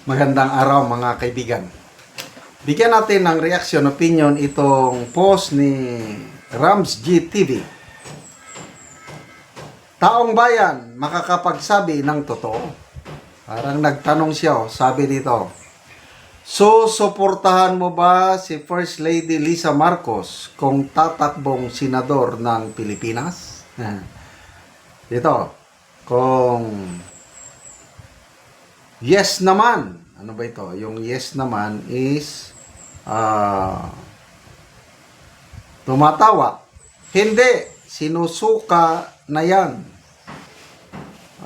Magandang araw mga kaibigan. Bigyan natin ng reaction, opinion itong post ni Rams G TV. Taong bayan makakapagsabi ng totoo. Parang nagtanong siya, sabi dito, susuportahan mo ba si First Lady Lisa Marcos kung tatakbong senador ng Pilipinas? Dito, kung yes naman. Ano ba ito? Yung yes naman is tumatawa. Hindi. Sinusuka na yan.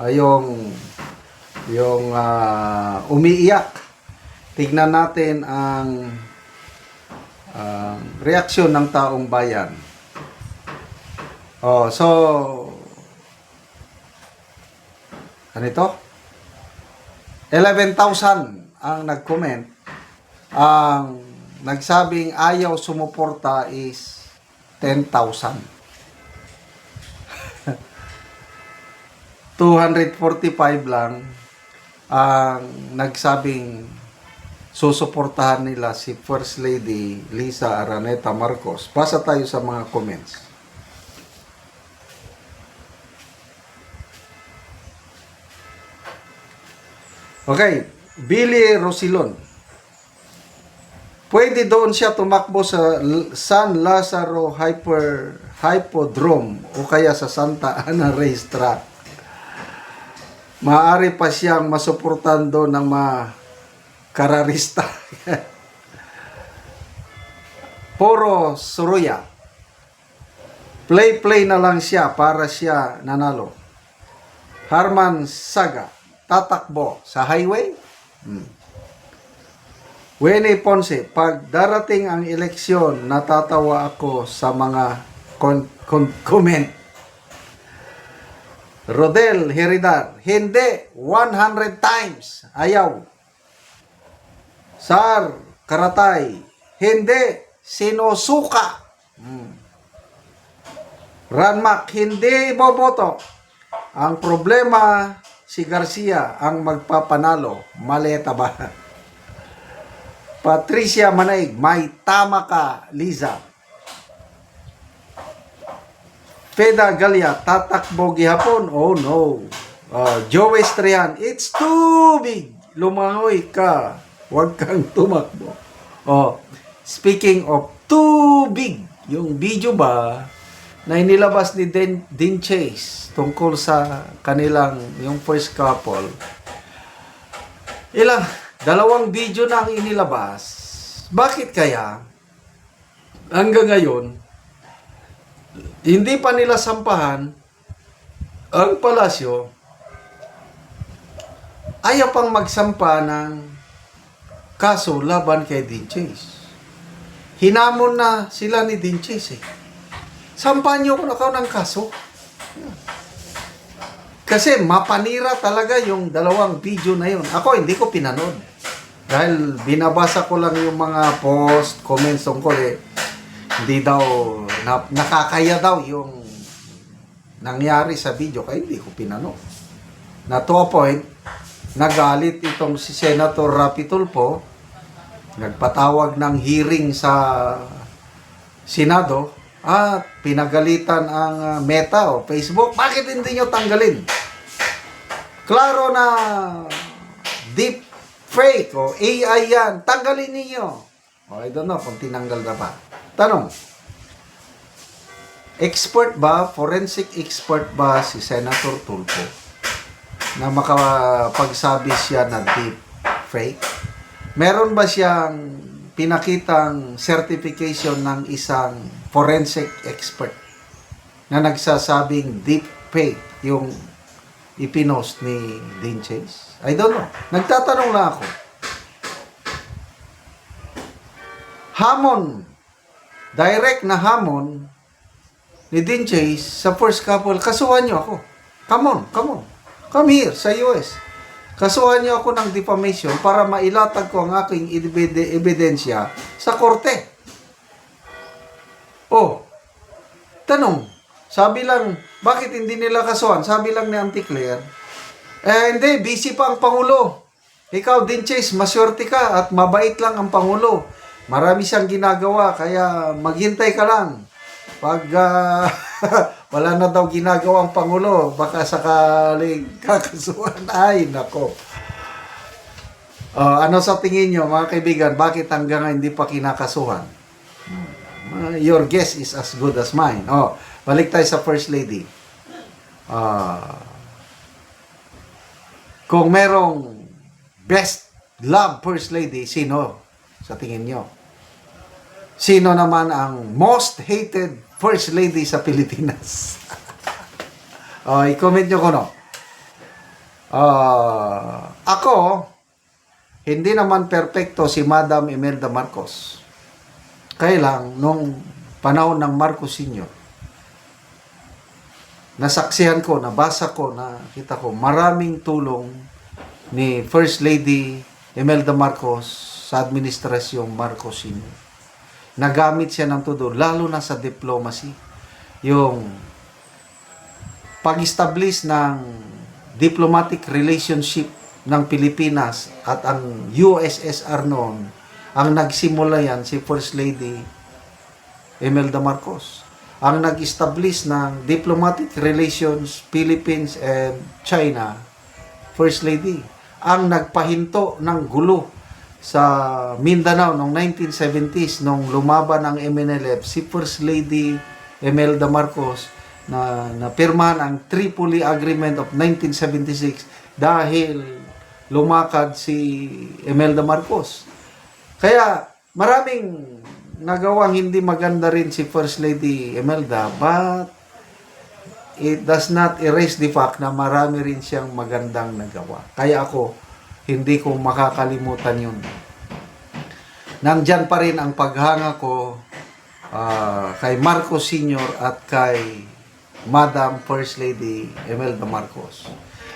Yung umiiyak. Tignan natin ang reaksyon ng taong bayan. So, ano ito? 11,000 ang nag-comment. Ang nagsabing ayaw sumuporta is 10,000. 245 lang ang nagsabing susuportahan nila si First Lady Lisa Araneta Marcos. Basa tayo sa mga comments. Okay, Billy Rosilon. Pwede doon siya tumakbo sa San Lazaro Hypodrome o kaya sa Santa Ana Racetrack. Maaari pa siyang masuportan doon ng mga kararista. Poro Soroya. Play na lang siya para siya nanalo. Harman Saga. Tatakbo sa highway. Winnie Ponce, pag darating ang eleksyon, natatawa ako sa mga comment. Rodel Heridar, hindi, 100 times, ayaw. Sar Karatay, hindi, sinusuka. Ranmak, hindi boboto. Ang problema, si Garcia ang magpapanalo. Maleta ba? Patricia Manaig, may tama ka, Liza. Feda Galia, tatakbo gihapon? Oh no. Joey Strian, it's too big. Lumangoy ka. Huwag kang tumakbo. Speaking of too big, yung video ba na inilabas ni Dean Chase tungkol sa kanilang yung first couple. Dalawang video na ang inilabas. Bakit kaya hanggang ngayon hindi pa nila sampahan ang palasyo, ayaw pang magsampa ng kaso laban kay Dean Chase. Hinamon na sila ni Dean Chase sampahan niyo ako ng kaso. Kasi mapanira talaga yung dalawang video na yun. Ako hindi ko pinanood. Dahil binabasa ko lang yung mga post, comments tungkol hindi daw, nakakaya daw yung nangyari sa video. Kaya hindi ko pinanood. Na to a point, nagalit itong si Senator Rapi Tulfo, nagpatawag ng hearing sa Senado, at pinagalitan ang Meta o Facebook. Bakit hindi nyo tanggalin? Klaro na deep fake o AI yan. Tanggalin niyo. I don't know kung tinanggal na ba. Tanong, expert ba, forensic expert ba si Senator Tulfo na makapagsabi siya na deep fake? Meron ba siyang pinakitang certification ng isang forensic expert na nagsasabing deep fake yung ipinost ni Dean Chase? I don't know. Nagtatanong na ako. Hamon, direct na hamon ni Dean Chase sa first couple, kasuhan niyo ako. Come on. Come here sa US. Kasuhan niyo ako ng defamation para mailatag ko ang aking ebidensya sa korte. Tanong, sabi lang, bakit hindi nila kasuhan? Sabi lang ni Auntie Claire, hindi, busy pa ang Pangulo. Ikaw din, Chase, maswerte ka at mabait lang ang Pangulo. Marami siyang ginagawa, kaya maghintay ka lang. Pag wala na daw ginagawa ang Pangulo, baka sakaling kakasuhan. Ay, nako. Ano sa tingin nyo, mga kaibigan, bakit hanggang ngayon hindi pa kinakasuhan? Your guess is as good as mine. Balik tayo sa First Lady. Kung merong best love First Lady, sino sa tingin nyo? Sino naman ang most hated First Lady sa Pilipinas? I-comment nyo ko, no? Ako, hindi naman perpekto si Madam Imelda Marcos. Kaya lang, nung panahon ng Marcos Sr., nasaksihan ko, nabasa ko, nakita ko, maraming tulong ni First Lady Imelda Marcos sa administrasyong Marcos Sr. Nagamit siya ng todo, lalo na sa diplomacy. Yung pag-establish ng diplomatic relationship ng Pilipinas at ang USSR noon, ang nagsimula yan si First Lady Imelda Marcos. Ang nag-establish ng diplomatic relations Philippines and China, First Lady. Ang nagpahinto ng gulo sa Mindanao noong 1970s nung lumaban ang MNLF, si First Lady Imelda Marcos na napirmahan ang Tripoli Agreement of 1976 dahil lumakad si Imelda Marcos. Kaya maraming nagawang hindi maganda rin si First Lady Imelda, but it does not erase the fact na marami rin siyang magandang nagawa. Kaya ako, hindi ko makakalimutan yun. Nandyan pa rin ang paghanga ko kay Marcos Sr. at kay Madam First Lady Imelda Marcos.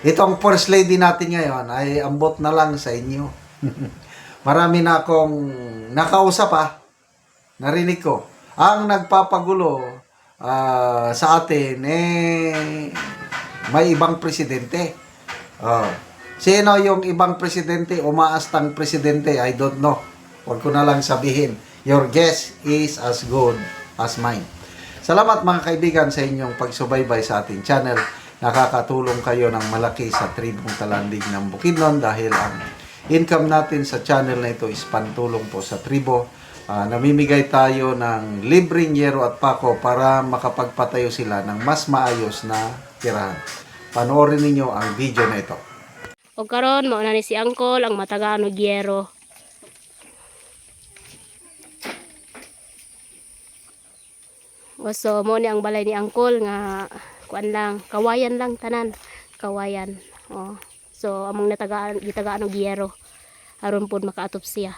Itong First Lady natin ngayon ay ambot na lang sa inyo. Marami na akong nakausap narinig ko. Ang nagpapagulo sa atin, may ibang presidente. Sino yung ibang presidente, umaastang presidente? I don't know. Huwag ko na lang sabihin. Your guess is as good as mine. Salamat mga kaibigan sa inyong pagsubaybay sa ating channel. Nakakatulong kayo ng malaki sa tribong talandig ng Bukidnon dahil ang income natin sa channel na ito is pantulong po sa tribo. Namimigay tayo ng libreng yero at pako para makapagpatayo sila ng mas maayos na tirahan. Panoorin ninyo ang video na ito. O karon mo na ni si Angkol ang matagaan og yero. So mo ni ang balay ni Angkol nga kuan lang, kawayan lang tanan, kawayan. So among gitagaan og yero aron pud makaatop siya.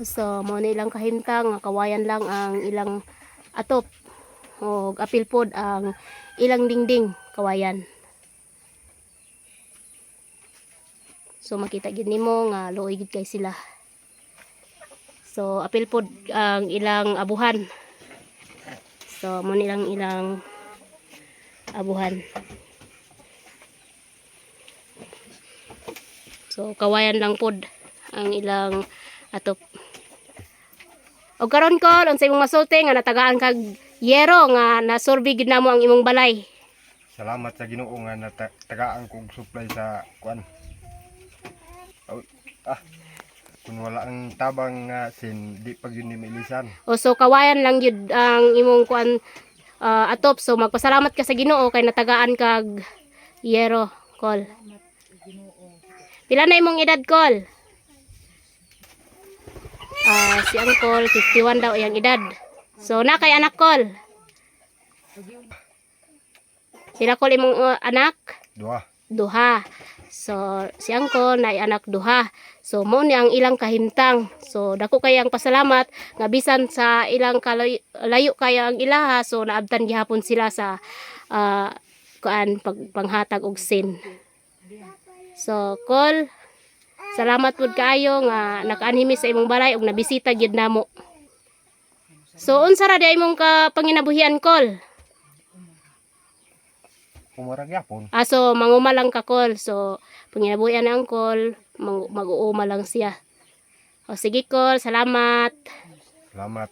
So mo ni ilang kahimtang nga kawayan lang ang ilang atop. O apil pod ang ilang dingding kawayan. So makita gid nimo nga luoy gid kay sila. So apil pod ang ilang abuhan. So mo nilang ilang abuhan. So kawayan lang pod ang ilang atop. Og karon ko unsay imong masulti nga natagaan kag yero nga nasurvey gid namo ang imong balay. Salamat sa Ginoo nga natagaan kong supply sa kuan. Kung wala ang tabang nga di pag yun ni mailisan. So kawayan lang yun ang imong kuan atop. So magpasalamat ka sa Ginoo kay natagaan kag yero, Kol. Pila na imong edad, Kol? Si Angkol 51 daw iyang edad. So na kay anak, Kol? Pila, Kol, imong anak? Duha. So si Angkol na anak duha. So mo ni ang ilang kahimtang. So dako kay ang pasalamat nga bisan sa ilang layo kaya ang ilaha, so naabtan gihapon sila sa panghatag og sin. So Kol, salamat pud kaayo nga nakaanhimi sa imong balay ug nabisita gyud namo. So unsa ra di imong panginabuhian, Kol? kumurag yapon. So manguma lang ka Kol. So panginabuyan na ang Kol, mag-uuma lang siya. O sige Kol, salamat. Salamat.